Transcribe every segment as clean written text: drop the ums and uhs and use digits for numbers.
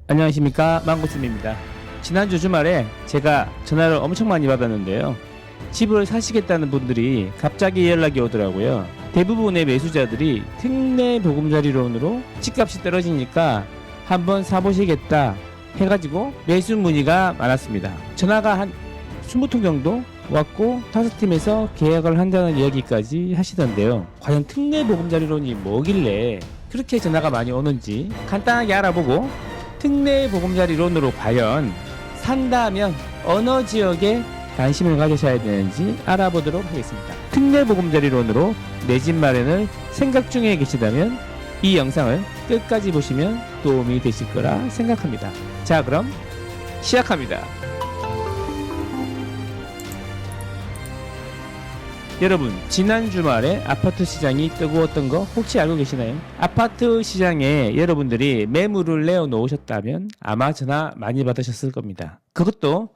안녕하십니까, 망고쌤입니다. 지난주 주말에 제가 전화를 엄청 많이 받았는데요. 집을 사시겠다는 분들이 갑자기 연락이 오더라고요. 대부분의 매수자들이 특례 보금자리론으로 집값이 떨어지니까 한번 사보시겠다 해가지고 매수 문의가 많았습니다. 전화가 한 20통 정도 왔고 5팀에서 계약을 한다는 이야기까지 하시던데요. 과연 특례 보금자리론이 뭐길래 그렇게 전화가 많이 오는지 간단하게 알아보고 특례 보금자리론으로 과연 산다면 어느 지역에 관심을 가지셔야 되는지 알아보도록 하겠습니다. 특례 보금자리론으로 내 집 마련을 생각 중에 계시다면 이 영상을 끝까지 보시면 도움이 되실 거라 생각합니다. 자, 그럼 시작합니다. 여러분, 지난 주말에 아파트 시장이 뜨거웠던 거 혹시 알고 계시나요? 아파트 시장에 여러분들이 매물을 내어 놓으셨다면 아마 전화 많이 받으셨을 겁니다. 그것도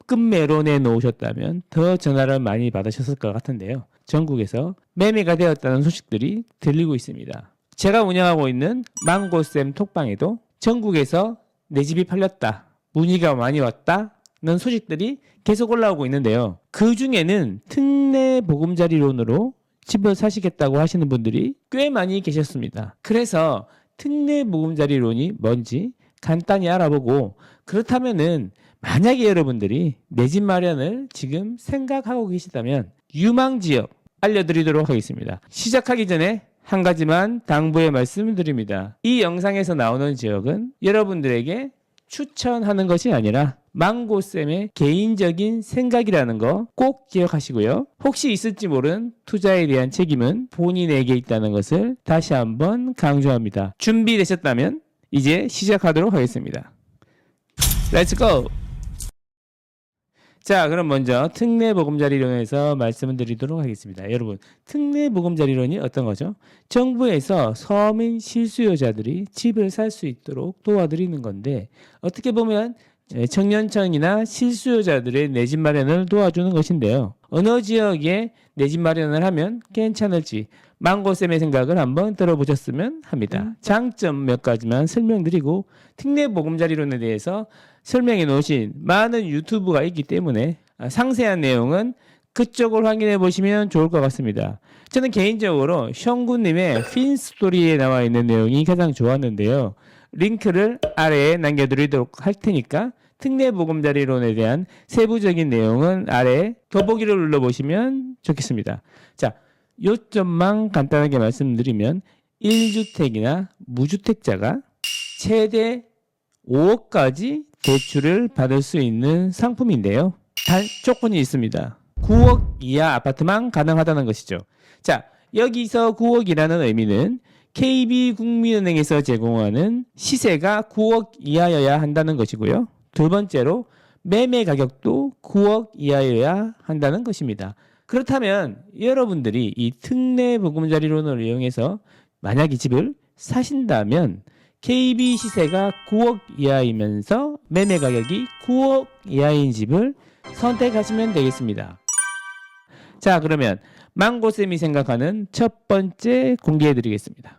급매로 내놓으셨다면 더 전화를 많이 받으셨을 것 같은데요. 전국에서 매매가 되었다는 소식들이 들리고 있습니다. 제가 운영하고 있는 망고쌤 톡방에도 전국에서 내 집이 팔렸다, 문의가 많이 왔다는 소식들이 계속 올라오고 있는데요. 그 중에는 특례 보금자리론으로 집을 사시겠다고 하시는 분들이 꽤 많이 계셨습니다. 그래서 특례 보금자리론이 뭔지 간단히 알아보고, 그렇다면은 만약에 여러분들이 내 집 마련을 지금 생각하고 계시다면 유망지역 알려드리도록 하겠습니다. 시작하기 전에 한 가지만 당부의 말씀을 드립니다. 이 영상에서 나오는 지역은 여러분들에게 추천하는 것이 아니라 망고쌤의 개인적인 생각이라는 거 꼭 기억하시고요. 혹시 있을지 모른 투자에 대한 책임은 본인에게 있다는 것을 다시 한번 강조합니다. 준비되셨다면 이제 시작하도록 하겠습니다. 렛츠 고! 자, 그럼 먼저 특례 보금자리론에서 말씀을 드리도록 하겠습니다. 여러분, 특례 보금자리론이 어떤 거죠? 정부에서 서민 실수요자들이 집을 살 수 있도록 도와드리는 건데, 어떻게 보면 청년층이나 실수요자들의 내 집 마련을 도와주는 것인데요. 어느 지역에 내 집 마련을 하면 괜찮을지 망고쌤의 생각을 한번 들어보셨으면 합니다. 장점 몇 가지만 설명드리고 특례 보금자리론에 대해서 설명해 놓으신 많은 유튜브가 있기 때문에 상세한 내용은 그쪽을 확인해 보시면 좋을 것 같습니다. 저는 개인적으로 형구님의 핀스토리에 나와 있는 내용이 가장 좋았는데요. 링크를 아래에 남겨드리도록 할 테니까 특례 보금자리론에 대한 세부적인 내용은 아래에 더보기를 눌러보시면 좋겠습니다. 자, 요점만 간단하게 말씀드리면 1주택이나 무주택자가 최대 5억까지 대출을 받을 수 있는 상품인데요. 단 조건이 있습니다. 9억 이하 아파트만 가능하다는 것이죠. 자, 여기서 9억이라는 의미는 KB국민은행에서 제공하는 시세가 9억 이하여야 한다는 것이고요. 두 번째로 매매 가격도 9억 이하여야 한다는 것입니다. 그렇다면 여러분들이 이 특례 보금자리론을 이용해서 만약 이 집을 사신다면 KB 시세가 9억 이하이면서 매매 가격이 9억 이하인 집을 선택하시면 되겠습니다. 자, 그러면 망고쌤이 생각하는 첫 번째 공개해 드리겠습니다.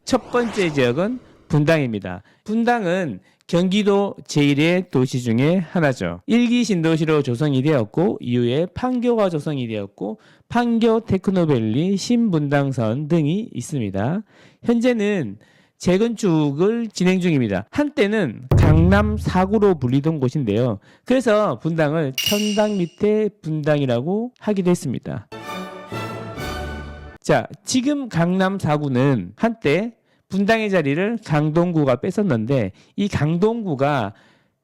첫 번째 지역은 분당입니다. 분당은 경기도 제1의 도시 중에 하나죠. 1기 신도시로 조성이 되었고 이후에 판교가 조성이 되었고 판교 테크노밸리 신분당선 등이 있습니다. 현재는 재건축을 진행 중입니다. 한때는 강남 4구로 불리던 곳인데요. 그래서 분당을 천당 밑에 분당이라고 하기도 했습니다. 자, 지금 강남 4구는 한때 분당의 자리를 강동구가 뺐었는데 이 강동구가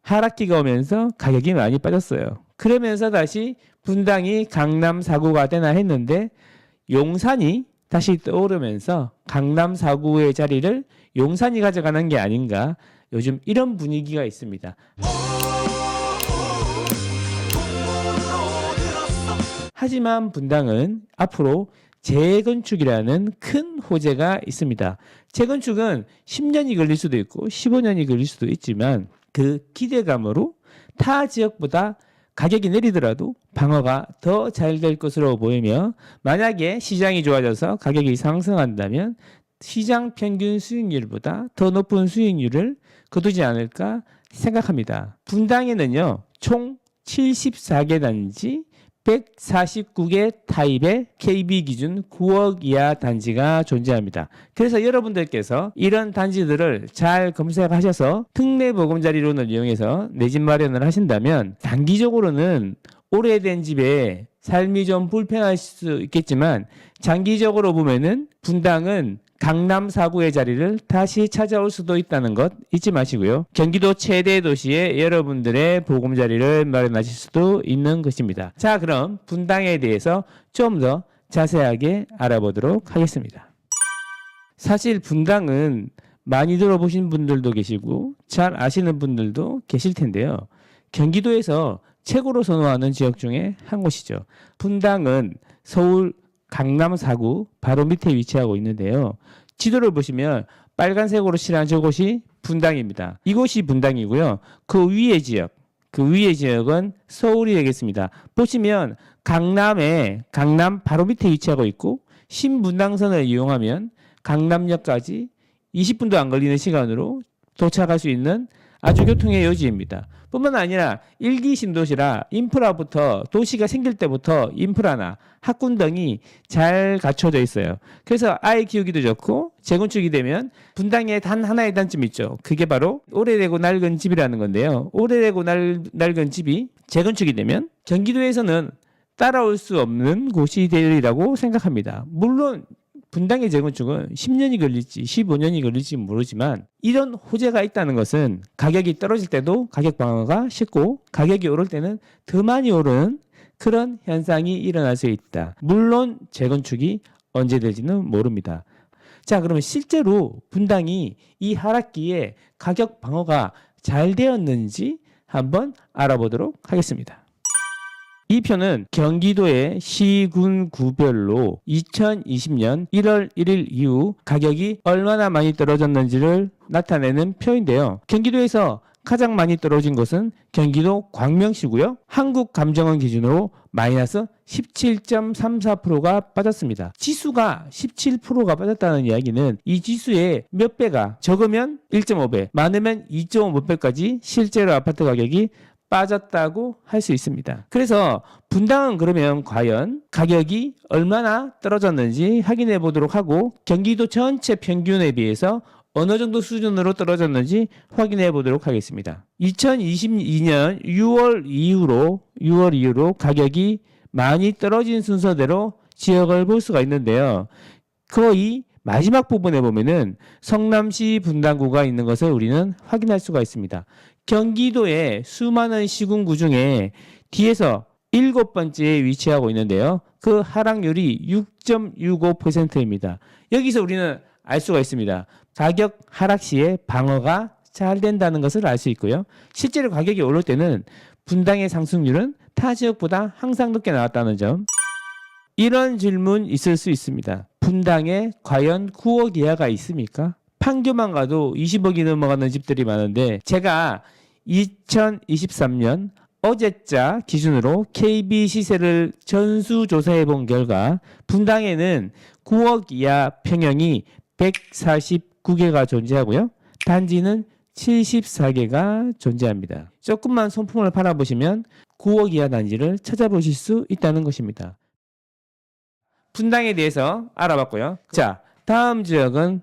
하락기가 오면서 가격이 많이 빠졌어요. 그러면서 다시 분당이 강남 4구가 되나 했는데 용산이 다시 떠오르면서 강남 4구의 자리를 용산이 가져가는 게 아닌가, 요즘 이런 분위기가 있습니다. 하지만 분당은 앞으로 재건축이라는 큰 호재가 있습니다. 재건축은 10년이 걸릴 수도 있고 15년이 걸릴 수도 있지만 그 기대감으로 타 지역보다 가격이 내리더라도 방어가 더 잘 될 것으로 보이며 만약에 시장이 좋아져서 가격이 상승한다면 시장 평균 수익률보다 더 높은 수익률을 거두지 않을까 생각합니다. 분당에는요, 총 74개 단지 149개 타입의 KB 기준 9억 이하 단지가 존재합니다. 그래서 여러분들께서 이런 단지들을 잘 검색하셔서 특례보금자리론을 이용해서 내 집 마련을 하신다면 단기적으로는 오래된 집에 삶이 좀 불편할 수 있겠지만 장기적으로 보면은 분당은 강남 4구의 자리를 다시 찾아올 수도 있다는 것 잊지 마시고요. 경기도 최대 도시에 여러분들의 보금자리를 마련하실 수도 있는 것입니다. 자, 그럼 분당에 대해서 좀 더 자세하게 알아보도록 하겠습니다. 사실 분당은 많이 들어보신 분들도 계시고 잘 아시는 분들도 계실 텐데요. 경기도에서 최고로 선호하는 지역 중에 한 곳이죠. 분당은 서울 강남 4구 바로 밑에 위치하고 있는데요. 지도를 보시면 빨간색으로 칠한 저곳이 분당입니다. 이곳이 분당이고요. 그 위의 지역은 서울이 되겠습니다. 보시면 강남 바로 밑에 위치하고 있고 신분당선을 이용하면 강남역까지 20분도 안 걸리는 시간으로 도착할 수 있는 아주 교통의 요지입니다. 뿐만 아니라 일기 신도시라 인프라부터 도시가 생길 때부터 인프라나 학군 등이 잘 갖춰져 있어요. 그래서 아이 키우기도 좋고 재건축이 되면 분당에 단 하나의 단점이 있죠. 그게 바로 오래되고 낡은 집이라는 건데요. 오래되고 낡은 집이 재건축이 되면 경기도에서는 따라올 수 없는 곳이 되리라고 생각합니다. 물론 분당의 재건축은 10년이 걸릴지 15년이 걸릴지 모르지만 이런 호재가 있다는 것은 가격이 떨어질 때도 가격 방어가 쉽고 가격이 오를 때는 더 많이 오르는 그런 현상이 일어날 수 있다. 물론 재건축이 언제 될지는 모릅니다. 자, 그러면 실제로 분당이 이 하락기에 가격 방어가 잘 되었는지 한번 알아보도록 하겠습니다. 이 표는 경기도의 시군 구별로 2020년 1월 1일 이후 가격이 얼마나 많이 떨어졌는지를 나타내는 표인데요. 경기도에서 가장 많이 떨어진 곳은 경기도 광명시고요. 한국감정원 기준으로 마이너스 17.34%가 빠졌습니다. 지수가 17%가 빠졌다는 이야기는 이 지수의 몇 배가 적으면 1.5배, 많으면 2.5배까지 실제로 아파트 가격이 빠졌다고 할 수 있습니다. 그래서 분당은 그러면 과연 가격이 얼마나 떨어졌는지 확인해 보도록 하고 경기도 전체 평균에 비해서 어느 정도 수준으로 떨어졌는지 확인해 보도록 하겠습니다. 2022년 6월 이후로 가격이 많이 떨어진 순서대로 지역을 볼 수가 있는데요. 거의 마지막 부분에 보면은 성남시 분당구가 있는 것을 우리는 확인할 수가 있습니다. 경기도의 수많은 시군구 중에 뒤에서 7번째에 위치하고 있는데요. 그 하락률이 6.65%입니다. 여기서 우리는 알 수가 있습니다. 가격 하락 시에 방어가 잘 된다는 것을 알 수 있고요. 실제로 가격이 오를 때는 분당의 상승률은 타 지역보다 항상 높게 나왔다는 점. 이런 질문 있을 수 있습니다. 분당에 과연 9억 이하가 있습니까? 판교만 가도 20억이 넘어가는 집들이 많은데 제가 2023년 어제자 기준으로 KB 시세를 전수조사해 본 결과 분당에는 9억 이하 평형이 149개가 존재하고요. 단지는 74개가 존재합니다. 조금만 손품을 팔아보시면 9억 이하 단지를 찾아보실 수 있다는 것입니다. 분당에 대해서 알아봤고요. 자, 다음 지역은